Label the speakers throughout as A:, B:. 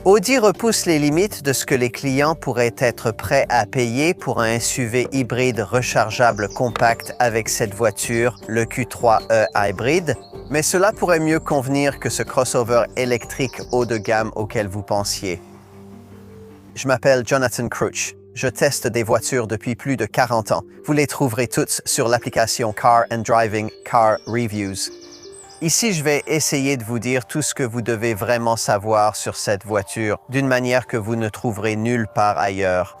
A: Audi repousse les limites de ce que les clients pourraient être prêts à payer pour un SUV hybride rechargeable compact avec cette voiture, le Q3e Hybrid, mais cela pourrait mieux convenir que ce crossover électrique haut de gamme auquel vous pensiez. Je m'appelle Jonathan Crouch. Je teste des voitures depuis plus de 40 ans. Vous les trouverez toutes sur l'application Car and Driving Car Reviews. Ici, je vais essayer de vous dire tout ce que vous devez vraiment savoir sur cette voiture, d'une manière que vous ne trouverez nulle part ailleurs.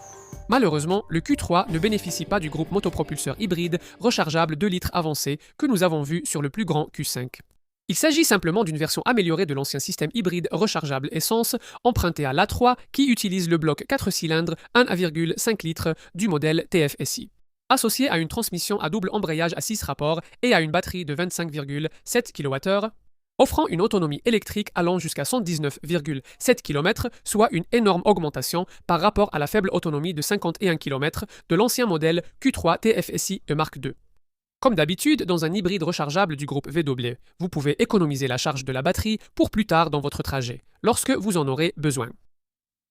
B: Malheureusement, le Q3 ne bénéficie pas du groupe motopropulseur hybride rechargeable 2 litres avancé que nous avons vu sur le plus grand Q5. Il s'agit simplement d'une version améliorée de l'ancien système hybride rechargeable essence emprunté à l'A3 qui utilise le bloc 4 cylindres 1,5 litres du modèle TFSI. Associé à une transmission à double embrayage à 6 rapports et à une batterie de 25,7 kWh, offrant une autonomie électrique allant jusqu'à 119,7 km, soit une énorme augmentation par rapport à la faible autonomie de 51 km de l'ancien modèle Q3 TFSI de Mark II. Comme d'habitude, dans un hybride rechargeable du groupe VW, vous pouvez économiser la charge de la batterie pour plus tard dans votre trajet, lorsque vous en aurez besoin.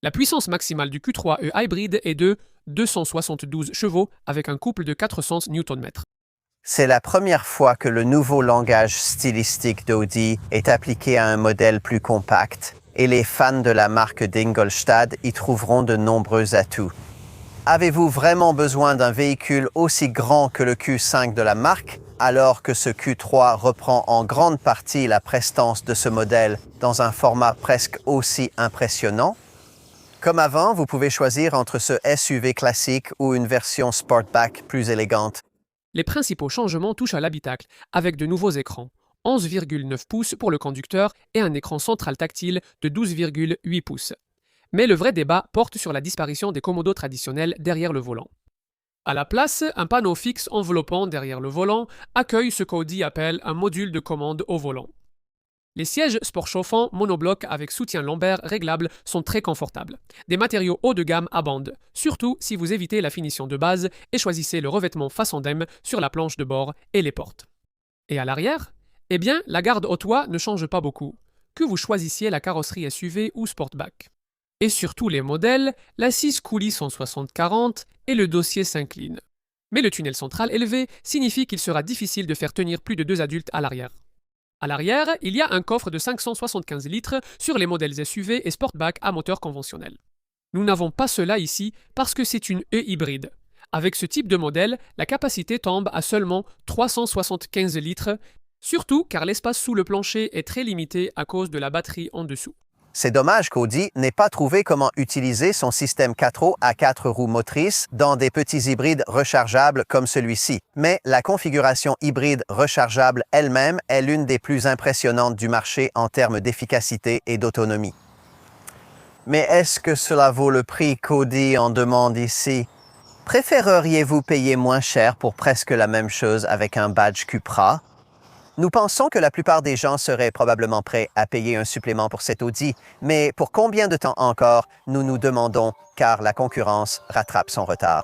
B: La puissance maximale du Q3e Hybrid est de 272 chevaux avec un couple de 400 Nm.
A: C'est la première fois que le nouveau langage stylistique d'Audi est appliqué à un modèle plus compact, et les fans de la marque d'Ingolstadt y trouveront de nombreux atouts. Avez-vous vraiment besoin d'un véhicule aussi grand que le Q5 de la marque, alors que ce Q3 reprend en grande partie la prestance de ce modèle dans un format presque aussi impressionnant? Comme avant, vous pouvez choisir entre ce SUV classique ou une version Sportback plus élégante.
B: Les principaux changements touchent à l'habitacle, avec de nouveaux écrans, 11,9 pouces pour le conducteur et un écran central tactile de 12,8 pouces. Mais le vrai débat porte sur la disparition des commodos traditionnels derrière le volant. À la place, un panneau fixe enveloppant derrière le volant accueille ce qu'Audi appelle un module de commande au volant. Les sièges sport chauffants monobloc avec soutien lombaire réglable sont très confortables. Des matériaux haut de gamme à bande, surtout si vous évitez la finition de base et choisissez le revêtement Façandem sur la planche de bord et les portes. Et à l'arrière? Eh bien, la garde au toit ne change pas beaucoup, que vous choisissiez la carrosserie SUV ou Sportback. Et sur tous les modèles, l'assise coulisse en 60-40 et le dossier s'incline. Mais le tunnel central élevé signifie qu'il sera difficile de faire tenir plus de 2 adultes à l'arrière. À l'arrière, il y a un coffre de 575 litres sur les modèles SUV et Sportback à moteur conventionnel. Nous n'avons pas cela ici parce que c'est une E-hybride. Avec ce type de modèle, la capacité tombe à seulement 375 litres, surtout car l'espace sous le plancher est très limité à cause de la batterie en dessous.
A: C'est dommage qu'Audi n'ait pas trouvé comment utiliser son système 4 à 4 roues motrices dans des petits hybrides rechargeables comme celui-ci. Mais la configuration hybride rechargeable elle-même est l'une des plus impressionnantes du marché en termes d'efficacité et d'autonomie. Mais est-ce que cela vaut le prix qu'Audi en demande ici? Préféreriez-vous payer moins cher pour presque la même chose avec un badge Cupra? Nous pensons que la plupart des gens seraient probablement prêts à payer un supplément pour cette Audi, mais pour combien de temps encore, nous nous demandons, car la concurrence rattrape son retard.